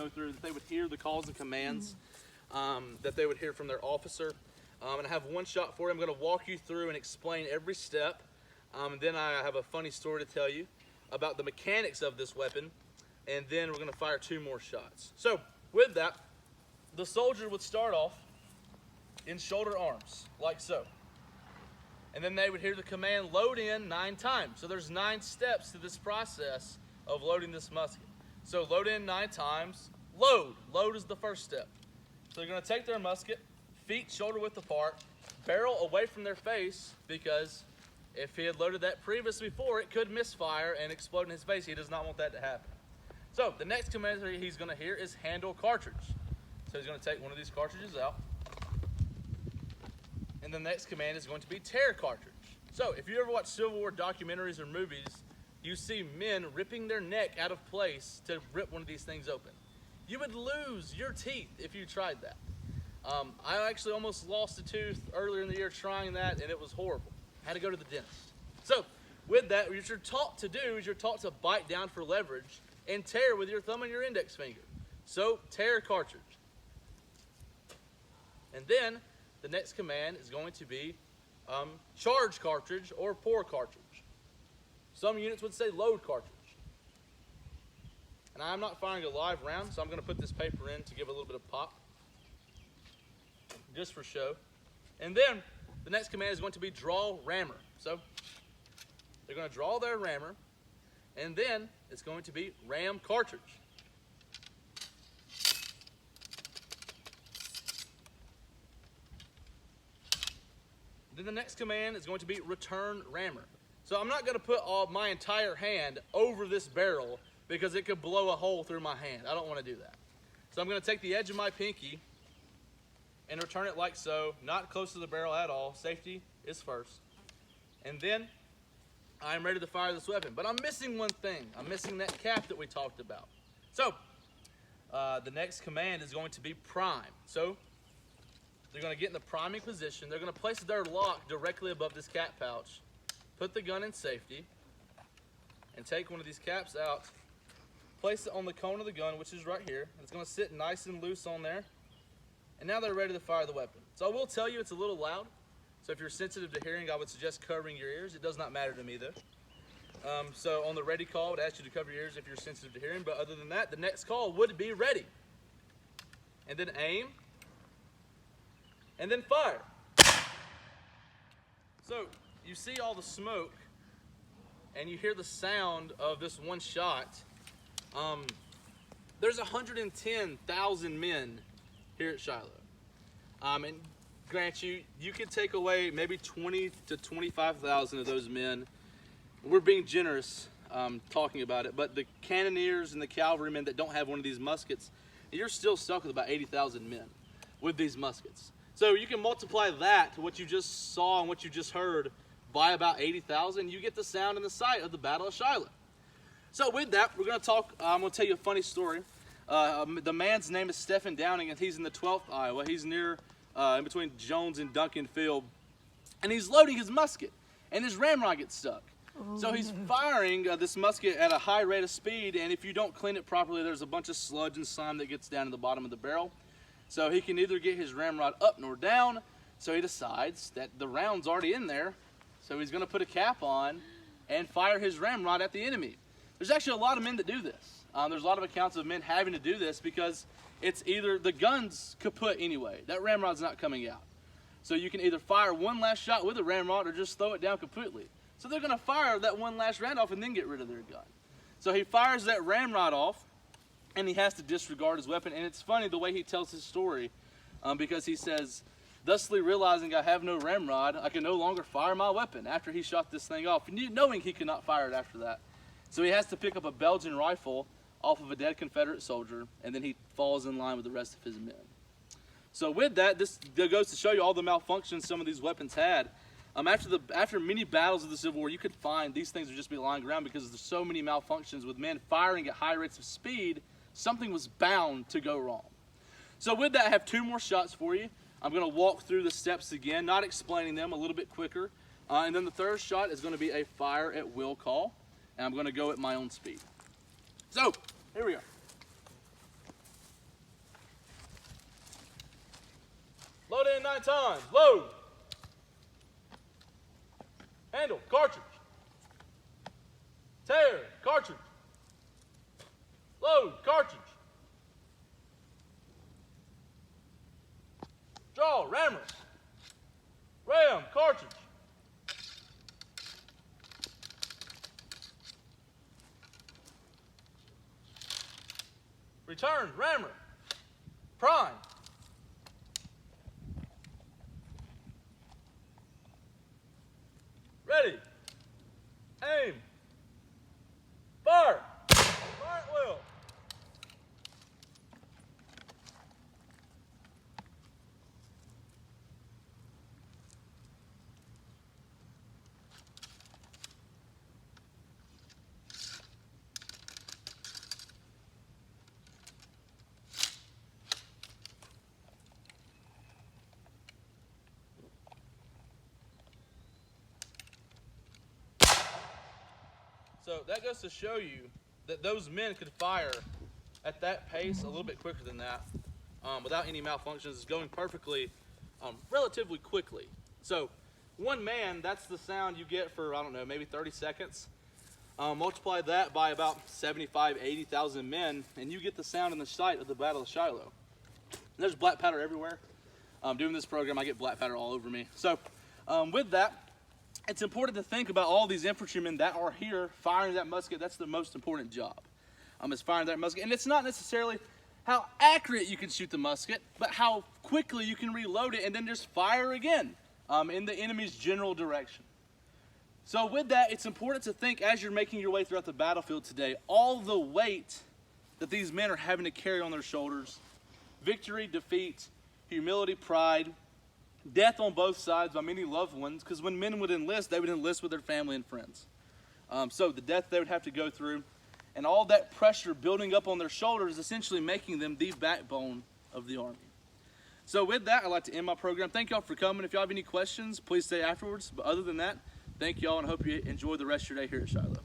go through, that they would hear the calls and commands that they would hear from their officer. And I have one shot for you. I'm going to walk you through and explain every step. And then I have a funny story to tell you about the mechanics of this weapon. And then we're going to fire 2 more shots. So with that, the soldier would start off in shoulder arms, like so. And then they would hear the command, load in 9 times. So there's 9 steps to this process of loading this musket. So load in 9 times, load. Load is the first step. So they're going to take their musket, feet shoulder width apart, barrel away from their face, because if he had loaded that previously before, it could misfire and explode in his face. He does not want that to happen. So the next command he's going to hear is handle cartridge. So he's going to take one of these cartridges out. And the next command is going to be tear cartridge. So if you ever watch Civil War documentaries or movies, you see men ripping their neck out of place to rip one of these things open. You would lose your teeth if you tried that. I actually almost lost a tooth earlier in the year trying that, and it was horrible. I had to go to the dentist. So with that, what you're taught to do is you're taught to bite down for leverage and tear with your thumb and your index finger. So tear cartridge. And then the next command is going to be charge cartridge or pour cartridge. Some units would say load cartridge. And I'm not firing a live round, so I'm going to put this paper in to give a little bit of pop, just for show. And then the next command is going to be draw rammer. So they're going to draw their rammer, and then it's going to be ram cartridge. Then the next command is going to be return rammer. So I'm not going to put my entire hand over this barrel because it could blow a hole through my hand. I don't want to do that. So I'm going to take the edge of my pinky and return it like so, not close to the barrel at all. Safety is first. And then I'm ready to fire this weapon. But I'm missing one thing. I'm missing that cap that we talked about. So the next command is going to be prime. So they're going to get in the priming position. They're going to place their lock directly above this cap pouch, put the gun in safety, and take one of these caps out, place it on the cone of the gun, which is right here. It's going to sit nice and loose on there. And now they're ready to fire the weapon. So I will tell you it's a little loud. So if you're sensitive to hearing, I would suggest covering your ears. It does not matter to me though. So on the ready call, I would ask you to cover your ears if you're sensitive to hearing. But other than that, the next call would be ready. And then aim. And then fire. So you see all the smoke and you hear the sound of this one shot. There's 110,000 men here at Shiloh. And grant you could take away maybe 20 to 25,000 of those men. We're being generous talking about it, but the cannoneers and the cavalrymen that don't have one of these muskets, you're still stuck with about 80,000 men with these muskets. So you can multiply that to what you just saw and what you just heard by about 80,000. You get the sound and the sight of the Battle of Shiloh. So with that, we're going to talk. I'm going to tell you a funny story. The man's name is Stephen Downing, and he's in the 12th Iowa. He's near in between Jones and Duncan Field, and he's loading his musket, and his ramrod gets stuck. So he's firing this musket at a high rate of speed, and if you don't clean it properly, there's a bunch of sludge and slime that gets down to the bottom of the barrel. So he can neither get his ramrod up nor down, so he decides that the round's already in there, so he's going to put a cap on and fire his ramrod at the enemy. There's actually a lot of men that do this. There's a lot of accounts of men having to do this because it's either the gun's kaput anyway. That ramrod's not coming out. So you can either fire one last shot with a ramrod or just throw it down completely. So they're going to fire that one last round off and then get rid of their gun. So he fires that ramrod off, and he has to disregard his weapon. And it's funny the way he tells his story because he says, thusly realizing I have no ramrod, I can no longer fire my weapon after he shot this thing off, knowing he could not fire it after that. So he has to pick up a Belgian rifle off of a dead Confederate soldier, and then he falls in line with the rest of his men. So with that, this goes to show you all the malfunctions some of these weapons had. After many battles of the Civil War, you could find these things would just be lying around because there's so many malfunctions with men firing at high rates of speed. Something was bound to go wrong. So with that, I have 2 more shots for you. I'm going to walk through the steps again, not explaining them, a little bit quicker. And then the third shot is going to be a fire at will call, and I'm going to go at my own speed. So here we go. Load in 9 times. Load. Handle, cartridge. Tear, cartridge. Load, cartridge. Draw, rammer. Ram, cartridge. Return, rammer. Prime. Ready. Aim. Fire. Fire at will. So that goes to show you that those men could fire at that pace a little bit quicker than that without any malfunctions. It's going perfectly relatively quickly. So one man, that's the sound you get for, I don't know, maybe 30 seconds. Multiply that by about 75, 80,000 men, and you get the sound in the sight of the Battle of Shiloh. And there's black powder everywhere. Doing this program, I get black powder all over me. So with that, it's important to think about all these infantrymen that are here firing that musket. That's the most important job, is firing that musket. And it's not necessarily how accurate you can shoot the musket, but how quickly you can reload it and then just fire again in the enemy's general direction. So with that, it's important to think as you're making your way throughout the battlefield today, all the weight that these men are having to carry on their shoulders, victory, defeat, humility, pride, death on both sides by many loved ones, because when men would enlist, they would enlist with their family and friends. So the death they would have to go through, and all that pressure building up on their shoulders, essentially making them the backbone of the Army. So with that, I'd like to end my program. Thank y'all for coming. If y'all have any questions, please stay afterwards. But other than that, thank y'all, and I hope you enjoy the rest of your day here at Shiloh.